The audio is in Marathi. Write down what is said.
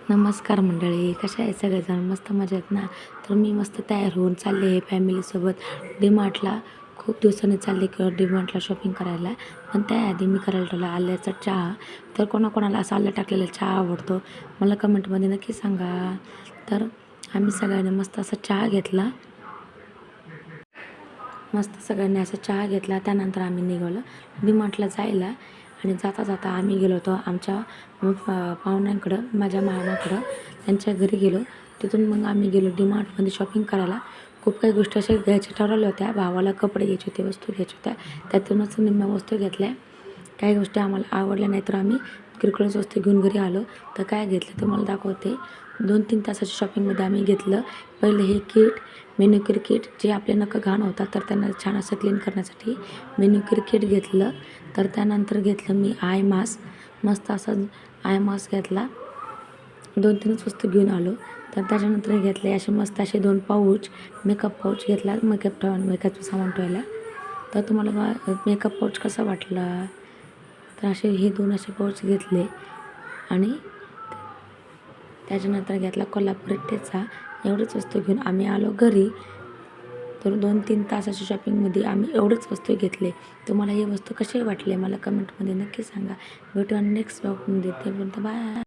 नमस्कार मंडळी, कशा आहे सगळेजण? मस्त मजेत ना? तर मी मस्त तयार होऊन चालले आहे फॅमिलीसोबत डीमार्टला. खूप दिवसांनी चालले डीमार्टला शॉपिंग करायला. पण त्याआधी मी करायला ठेवला आल्याचा चहा. तर कोणाकोणाला असा आलं टाकलेला चहा आवडतो मला कमेंटमध्ये नक्की सांगा. तर आम्ही सगळ्यांनी मस्त असा चहा घेतला. मस्त सगळ्यांनी असा चहा घेतला. त्यानंतर आम्ही निघालो डीमार्टला जायला. आणि जाता जाता आम्ही गेलो होतो आमच्या पाहुण्यांकडं, माझ्या मामाकडं, त्यांच्या घरी गेलो. तिथून मग आम्ही गेलो डीमार्टमध्ये शॉपिंग करायला. खूप काही गोष्टी अशा घ्यायच्या ठरवल्या होत्या. भावाला कपडे घ्यायचे होते, वस्तू घ्यायच्या होत्या. त्यातूनच निम्म्या वस्तू घेतल्या. काही गोष्टी आम्हाला आवडल्या नाही तर आम्ही किरकोळ वस्तू घेऊन घरी आलो. तर काय घेतलं तुम्हाला दाखवते. 2-3 तासाच्या शॉपिंगमध्ये आम्ही घेतलं. पहिलं हे किट, मेन्युक्युअर किट, जे आपले नखं घाण होतात तर त्यांना छान असं क्लीन करण्यासाठी मेन्युक्युअर किट घेतलं. तर त्यानंतर घेतलं मी आय मास्क. मस्त असा आय मास्क घेतला. 2-3च वस्तू घेऊन आलो. तर त्याच्यानंतर घेतले असे मस्त असे 2 पाऊच, मेकअप पाऊच घेतला मेकअपचं सामान ठेवायला. तर तुम्हाला मेकअप पाऊच कसा वाटला? तर असे हे 2 असे पाऊच घेतले. आणि त्याच्यानंतर घेतला कोल्हापुरी ठेचा. एवढीच वस्तू घेऊन आम्ही आलो घरी. तर 2-3 तासाच्या शॉपिंगमध्ये आम्ही एवढेच वस्तू घेतले. तुम्हाला हे वस्तू कसे वाटले मला कमेंटमध्ये नक्की सांगा. भेटू आणि नेक्स्ट ब्लॉगमध्ये. ते बोलतो बाय.